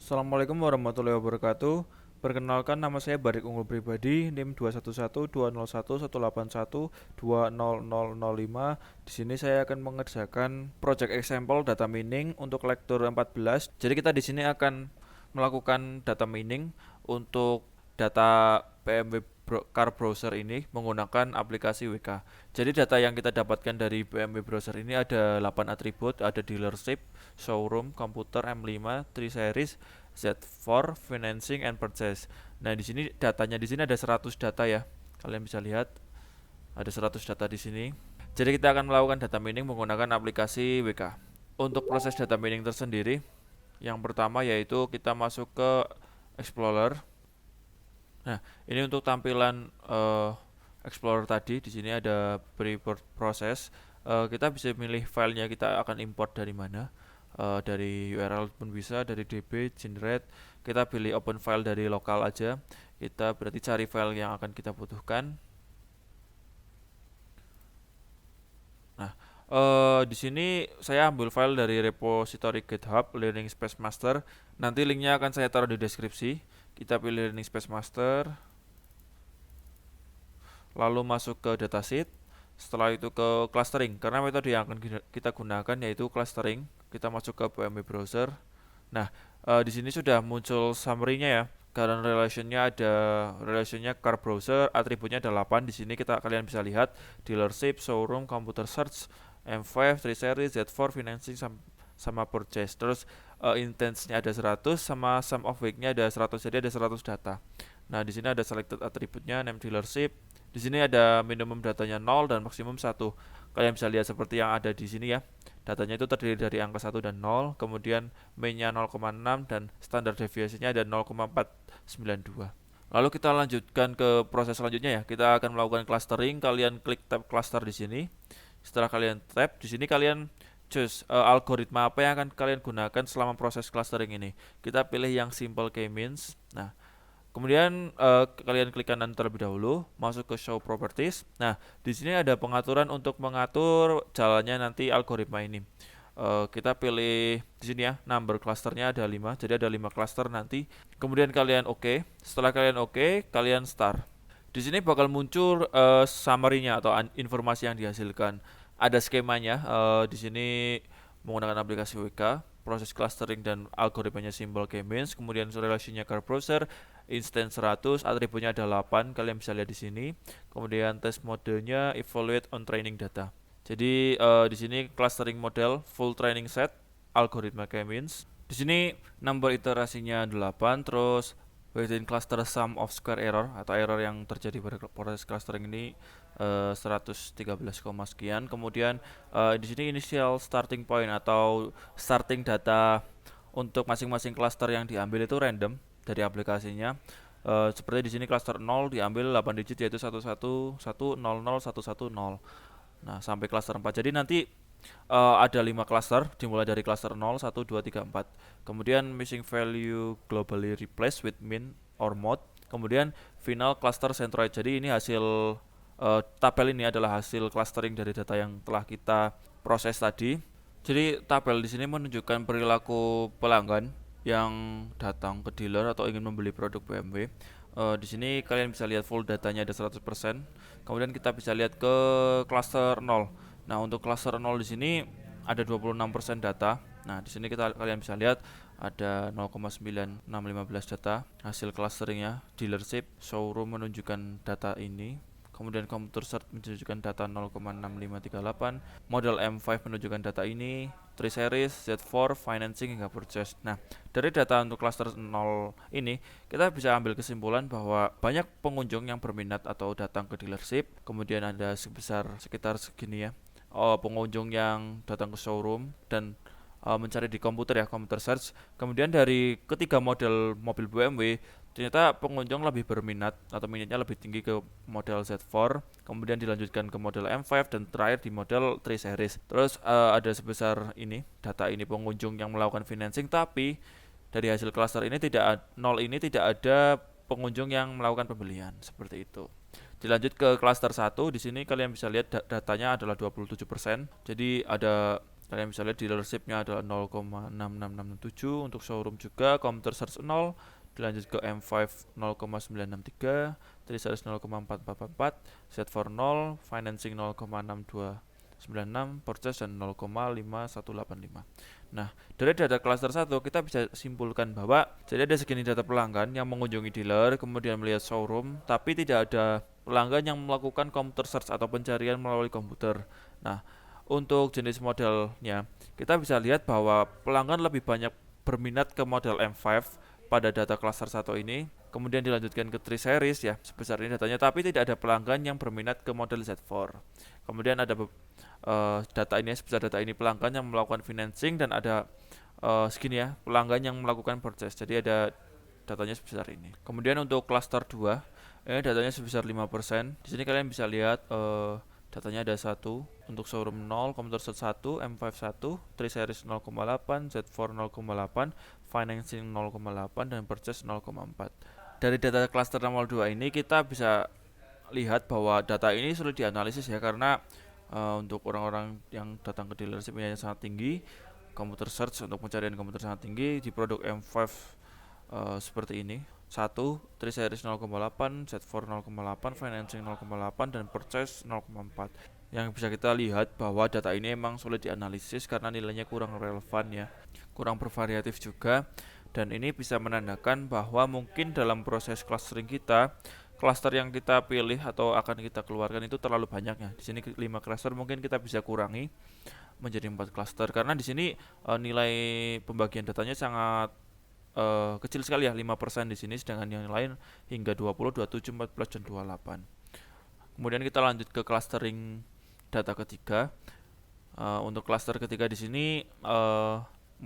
Assalamualaikum warahmatullahi wabarakatuh. Perkenalkan, nama saya Barik Unggul Pribadi, NIM 211201118120005. Di sini saya akan mengerjakan project example data mining untuk lektur 14. Jadi kita di sini akan melakukan data mining untuk data PMW Car Browser ini menggunakan aplikasi WK. Jadi data yang kita dapatkan dari BMW Browser ini ada 8 atribut, ada dealership, showroom, komputer, M5, 3 series, Z4, financing and purchase. Nah, di sini datanya di sini ada 100 data ya. Kalian bisa lihat ada 100 data di sini. Jadi kita akan melakukan data mining menggunakan aplikasi WK. Untuk proses data mining tersendiri, yang pertama yaitu kita masuk ke Explorer. Nah, ini untuk tampilan Explorer tadi. Di sini ada pre-process. Kita bisa milih filenya kita akan import dari mana. Dari URL pun bisa, dari DB, generate. Kita pilih open file dari lokal aja. Kita berarti cari file yang akan kita butuhkan. Nah, di sini saya ambil file dari repository GitHub Learning Space Master. Nanti linknya akan saya taruh di deskripsi. Kita pilih Learning Space Master, lalu masuk ke datasheet. Setelah itu ke clustering, karena metode yang akan kita gunakan yaitu clustering. Kita masuk ke PMW browser. Nah, di sini sudah muncul summary-nya ya. Current relationnya car browser, atributnya ada 8. Di sini kalian bisa lihat dealership, showroom, computer search, M5, 3 series, Z4, financing sama purchase. Terus instance-nya ada 100 sama sum of week-nya ada 100. Jadi ada 100 data. Nah, di sini ada selected atributnya, name dealership. Di sini ada minimum datanya 0 dan maksimum 1. Kalian bisa lihat seperti yang ada di sini ya. Datanya itu terdiri dari angka 1 dan 0, kemudian mean-nya 0,6 dan standar deviasinya ada 0,492. Lalu kita lanjutkan ke proses selanjutnya ya. Kita akan melakukan clustering. Kalian klik tab cluster di sini. Setelah kalian tap di sini kalian choose algoritma apa yang akan kalian gunakan selama proses clustering ini. Kita pilih yang simple k-means. Nah, kemudian kalian klik kanan terlebih dahulu, masuk ke show properties. Nah, di sini ada pengaturan untuk mengatur jalannya nanti algoritma ini. Kita pilih di sini ya, number clusternya ada 5, jadi ada 5 cluster nanti. Kemudian kalian oke. Setelah kalian oke, kalian start. Di sini bakal muncul summary-nya atau informasi yang dihasilkan. Ada skemanya. Di sini menggunakan aplikasi WK, proses clustering dan algoritmanya symbol k-means, kemudian relasinya car browser, instance 100, atributnya ada 8, kalian bisa lihat di sini. Kemudian test modenya evaluate on training data. Jadi di sini clustering model full training set, algoritma k-means. Di sini number iterasinya 8, terus within cluster sum of square error atau error yang terjadi pada proses clustering ini 113, sekian. Kemudian di sini initial starting point atau starting data untuk masing-masing cluster yang diambil itu random dari aplikasinya. Seperti di sini cluster 0 diambil 8 digit yaitu 111001110. Nah, sampai cluster 4. Jadi nanti ada 5 cluster dimulai dari cluster 0, 1, 2, 3, 4. Kemudian missing value globally replaced with min or mode. Kemudian final cluster centroid. Jadi ini hasil tabel ini adalah hasil clustering dari data yang telah kita proses tadi. Jadi tabel di sini menunjukkan perilaku pelanggan yang datang ke dealer atau ingin membeli produk BMW. Di sini kalian bisa lihat full datanya ada 100%. Kemudian kita bisa lihat ke cluster 0. Nah, untuk cluster 0 di sini ada 26% data. Nah, di sini kalian bisa lihat ada 0,9615 data hasil clusteringnya. Dealership, showroom menunjukkan data ini. Kemudian computer search menunjukkan data 0,6538, model M5 menunjukkan data ini, 3 series, Z4, financing hingga purchase. Nah, dari data untuk cluster 0 ini, kita bisa ambil kesimpulan bahwa banyak pengunjung yang berminat atau datang ke dealership. Kemudian ada sekitar segini ya, pengunjung yang datang ke showroom dan mencari di komputer ya, computer search. Kemudian dari ketiga model mobil BMW, ternyata pengunjung lebih berminat atau minatnya lebih tinggi ke model Z4, kemudian dilanjutkan ke model M5 dan terakhir di model 3 series. Terus ada sebesar ini, data ini pengunjung yang melakukan financing, tapi dari hasil cluster ini nol ini tidak ada pengunjung yang melakukan pembelian, seperti itu. Dilanjut ke cluster 1, di sini kalian bisa lihat datanya adalah 27%. Jadi ada Kalian bisa lihat dealershipnya adalah 0,66667, untuk showroom juga computer search 0, dilanjut ke M5 0,963, T-Series 0,4444, Z4 0, financing 0,6296, purchase dan 0,5185. Nah, dari data cluster 1 kita bisa simpulkan bahwa jadi ada segini data pelanggan yang mengunjungi dealer, kemudian melihat showroom, tapi tidak ada pelanggan yang melakukan computer search atau pencarian melalui komputer. Nah, untuk jenis modelnya, kita bisa lihat bahwa pelanggan lebih banyak berminat ke model M5 pada data cluster 1 ini, kemudian dilanjutkan ke 3 series ya, sebesar ini datanya, tapi tidak ada pelanggan yang berminat ke model Z4. Kemudian ada data ini sebesar data ini pelanggan yang melakukan financing, dan ada segini ya, pelanggan yang melakukan purchase. Jadi ada datanya sebesar ini. Kemudian untuk cluster 2, datanya sebesar 5%. Di sini kalian bisa lihat datanya ada 1 untuk showroom 0, computer set 1, M5 1, 3 series 0,8, Z4 0,8, financing 0,8, dan purchase 0,4. Dari data cluster nomor 2 ini kita bisa lihat bahwa data ini sulit dianalisis ya, karena untuk orang-orang yang datang ke dealership ini sangat tinggi, computer search untuk pencarian komputer sangat tinggi di produk M5 seperti ini. 1, 3 series 0,8, Z4 0,8, financing 0,8, dan purchase 0,4. Yang bisa kita lihat bahwa data ini emang sulit dianalisis karena nilainya kurang relevan ya, kurang bervariatif juga, dan ini bisa menandakan bahwa mungkin dalam proses clustering kita, cluster yang kita pilih atau akan kita keluarkan itu terlalu banyak ya. Di sini 5 cluster, mungkin kita bisa kurangi menjadi 4 cluster, karena di sini nilai pembagian datanya sangat kecil sekali ya, 5% di sini, sedangkan yang lain hingga 20, 27, 14, dan 28. Kemudian kita lanjut ke clustering data ketiga. Untuk cluster ketiga di sini 14%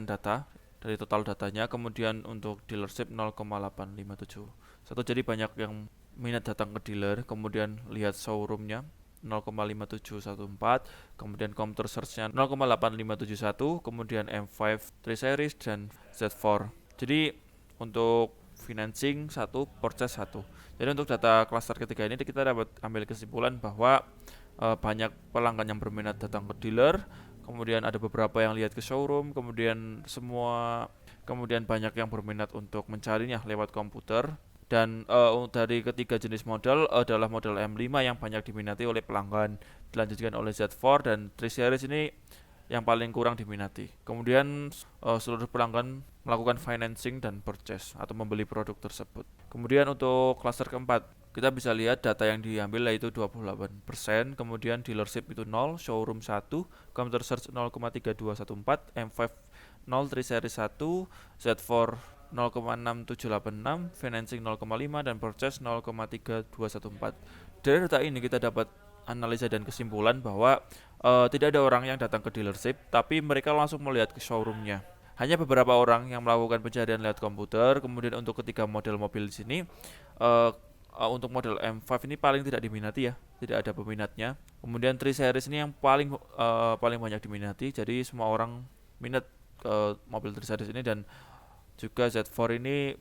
data dari total datanya. Kemudian untuk dealership 0,857. Jadi banyak yang minat datang ke dealer, kemudian lihat showroomnya 0,5714, kemudian computer search-nya 0,8571, kemudian M5 3 series dan Z4. Jadi untuk financing 1, purchase 1. Jadi untuk data cluster ketiga ini kita dapat ambil kesimpulan bahwa banyak pelanggan yang berminat datang ke dealer, kemudian ada beberapa yang lihat ke showroom, kemudian banyak yang berminat untuk mencarinya lewat komputer. Dan dari ketiga jenis model adalah model M5 yang banyak diminati oleh pelanggan, dilanjutkan oleh Z4, dan 3 series ini yang paling kurang diminati. Kemudian seluruh pelanggan melakukan financing dan purchase atau membeli produk tersebut. Kemudian untuk cluster keempat, kita bisa lihat data yang diambil yaitu 28%, kemudian dealership itu 0, showroom 1, computer search 0,3214, M5 0, 3 series 1, Z4 0,6786, financing 0,5, dan purchase 0,3214. Dari data ini kita dapat analisa dan kesimpulan bahwa tidak ada orang yang datang ke dealership, tapi mereka langsung melihat ke showroomnya. Hanya beberapa orang yang melakukan pencarian lewat komputer. Kemudian untuk ketiga model mobil di sini, untuk model M5 ini paling tidak diminati ya, tidak ada peminatnya. Kemudian 3 series ini yang paling banyak diminati, jadi semua orang minat ke mobil 3 series ini, dan juga Z4 ini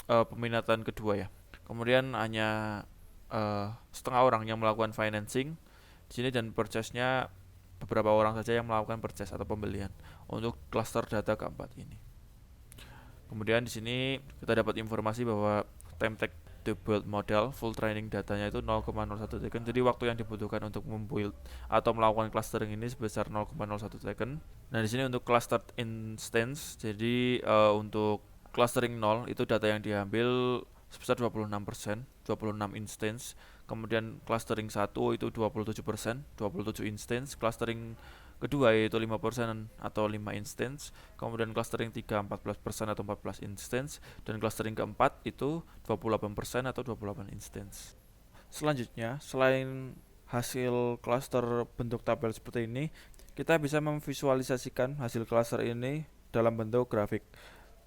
peminatan kedua ya. Kemudian hanya setengah orang yang melakukan financing di sini, dan purchase-nya beberapa orang saja yang melakukan purchase atau pembelian untuk cluster data keempat ini. Kemudian di sini kita dapat informasi bahwa time take to build model full training datanya itu 0,01 second. Jadi waktu yang dibutuhkan untuk membuild atau melakukan clustering ini sebesar 0,01 second. Nah, di sini untuk cluster instance, jadi untuk clustering 0 itu data yang diambil sebesar 26%, 26 instance. Kemudian clustering 1 itu 27%, 27 instance. Clustering kedua yaitu 5% atau 5 instance. Kemudian clustering 3 14% atau 14 instance, dan clustering keempat itu 28% atau 28 instance. Selanjutnya, selain hasil cluster bentuk tabel seperti ini, kita bisa memvisualisasikan hasil cluster ini dalam bentuk grafik.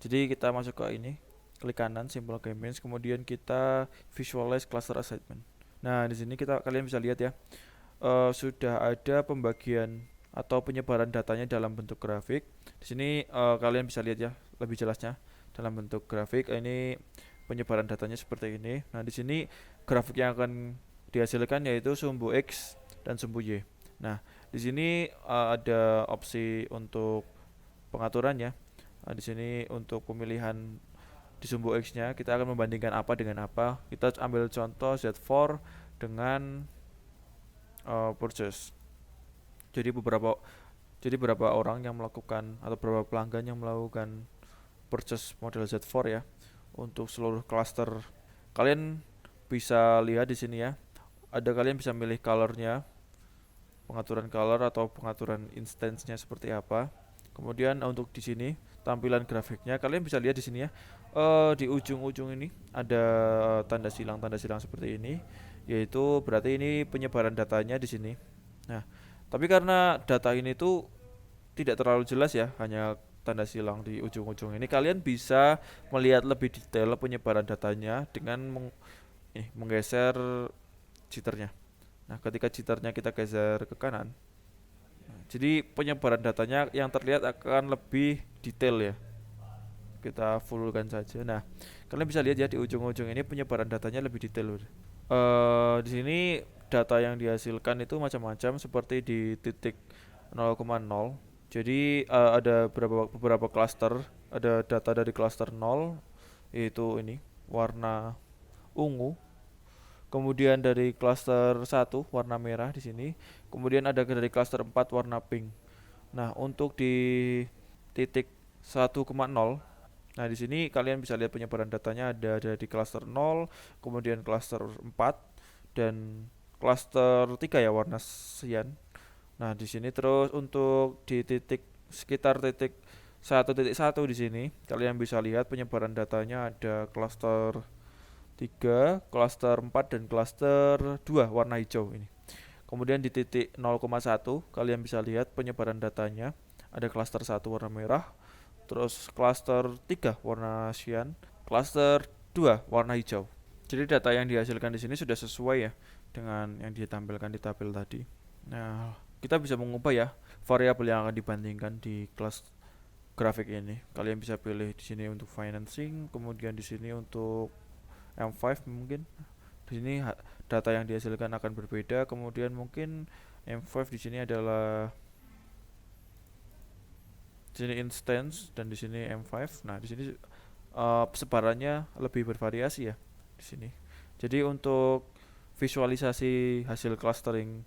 Jadi kita masuk ke ini, klik kanan simple game, kemudian kita visualize cluster assignment. Nah, di sini kalian bisa lihat ya, sudah ada pembagian atau penyebaran datanya dalam bentuk grafik. Di sini kalian bisa lihat ya lebih jelasnya dalam bentuk grafik. Ini penyebaran datanya seperti ini. Nah, di sini grafik yang akan dihasilkan yaitu sumbu X dan sumbu Y. Nah, Di sini ada opsi untuk pengaturannya. Di sini untuk pemilihan di sumbu X-nya kita akan membandingkan apa dengan apa. Kita ambil contoh Z4 dengan purchase. Jadi beberapa orang yang melakukan atau beberapa pelanggan yang melakukan purchase model Z4 ya untuk seluruh cluster. Kalian bisa lihat di sini ya. Kalian bisa milih colornya, pengaturan color atau pengaturan instance-nya seperti apa. Kemudian untuk di sini tampilan grafiknya kalian bisa lihat di sini ya. Di ujung-ujung ini ada tanda silang seperti ini, yaitu berarti ini penyebaran datanya di sini. Nah, tapi karena data ini tuh tidak terlalu jelas ya, hanya tanda silang di ujung-ujung ini, kalian bisa melihat lebih detail penyebaran datanya dengan menggeser jitternya. Nah, ketika jitternya kita geser ke kanan, jadi penyebaran datanya yang terlihat akan lebih detail ya. Kita fullkan saja. Nah, kalian bisa lihat ya di ujung-ujung ini penyebaran datanya lebih detail. Di sini data yang dihasilkan itu macam-macam seperti di titik 0,0. Jadi ada beberapa cluster, ada data dari cluster 0 yaitu ini warna ungu. Kemudian dari cluster 1 warna merah di sini. Kemudian ada dari cluster 4 warna pink. Nah, untuk di titik 1,0, nah di sini kalian bisa lihat penyebaran datanya ada di cluster 0, kemudian cluster 4 dan cluster 3 ya warna cyan. Nah, di sini terus untuk di sekitar titik 1.1 di sini kalian bisa lihat penyebaran datanya ada cluster 3, cluster 4 dan cluster 2 warna hijau ini. Kemudian di titik 0,1 kalian bisa lihat penyebaran datanya ada cluster 1 warna merah, terus cluster 3 warna cyan, cluster 2 warna hijau. Jadi data yang dihasilkan di sini sudah sesuai ya dengan yang ditampilkan di tabel tadi. Nah, kita bisa mengubah ya variabel yang akan dibandingkan di kelas grafik ini. Kalian bisa pilih di sini untuk financing, kemudian di sini untuk M5 mungkin. Di sini data yang dihasilkan akan berbeda, kemudian mungkin M5 di sini adalah di sini instance dan di sini M5. Nah, di sini sebarannya lebih bervariasi ya di sini. Jadi untuk visualisasi hasil clustering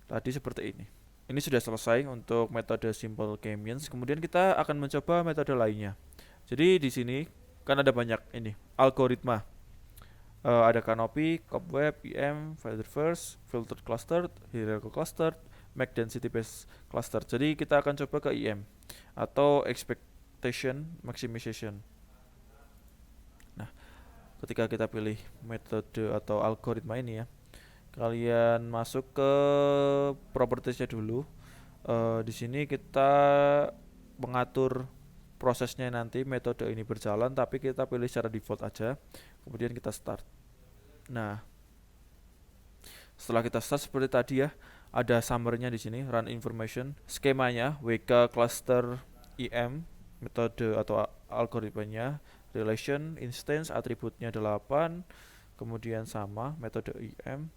tadi seperti ini. Ini sudah selesai untuk metode simple k-means. Kemudian kita akan mencoba metode lainnya. Jadi di sini kan ada banyak ini algoritma. Ada canopy, cobweb, EM, filter first, filtered clustered, hierarchical clustered, max density based cluster. Jadi kita akan coba ke EM atau expectation maximization. Nah, ketika kita pilih metode atau algoritma ini ya, kalian masuk ke propertiesnya dulu. Di sini kita mengatur prosesnya nanti metode ini berjalan, tapi kita pilih secara default aja. Kemudian kita start. Nah, setelah kita start seperti tadi ya, ada summary-nya di sini, run information, skemanya, WK cluster EM, metode atau algoritmanya, relation, instance, atributnya 8, kemudian sama metode EM.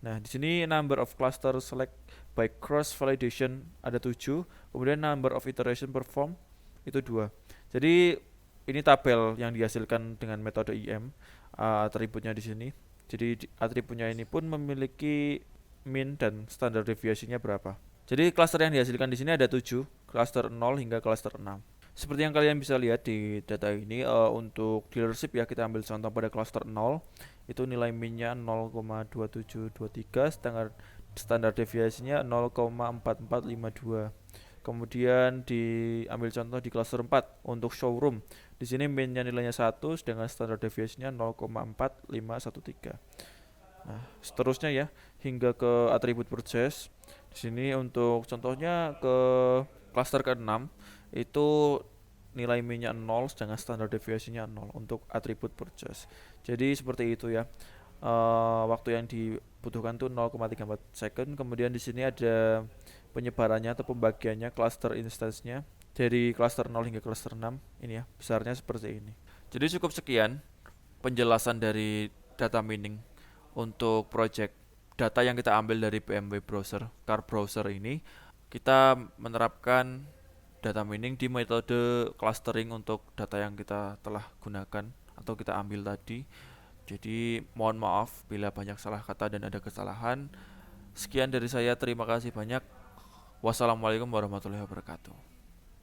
Nah, di sini number of cluster select by cross validation ada 7, kemudian number of iteration perform itu 2. Jadi ini tabel yang dihasilkan dengan metode EM, atributnya di sini. Jadi atributnya ini pun memiliki min dan standar deviasinya berapa. Jadi cluster yang dihasilkan di sini ada 7, cluster 0 hingga cluster 6. Seperti yang kalian bisa lihat di data ini, untuk dealership ya kita ambil contoh pada cluster 0, itu nilai min-nya 0,2723, standar deviasinya 0,4452. Kemudian diambil contoh di cluster 4 untuk showroom. Di sini min-nya nilainya 1 sedangkan standar deviasinya 0,4513. Nah, seterusnya ya hingga ke atribut purchase. Di sini untuk contohnya ke cluster ke-6 itu nilai min-nya 0 sedangkan standar deviasinya 0 untuk atribut purchase. Jadi seperti itu ya. Waktu yang dibutuhkan tuh 0,34 second. Kemudian di sini ada penyebarannya atau pembagiannya cluster instance-nya dari cluster 0 hingga cluster 6 ini ya, besarnya seperti ini. Jadi cukup sekian penjelasan dari data mining untuk project data yang kita ambil dari BMW browser, car browser ini, kita menerapkan data mining di metode clustering untuk data yang kita telah gunakan atau kita ambil tadi. Jadi mohon maaf bila banyak salah kata dan ada kesalahan. Sekian dari saya, terima kasih banyak. Wassalamualaikum warahmatullahi wabarakatuh.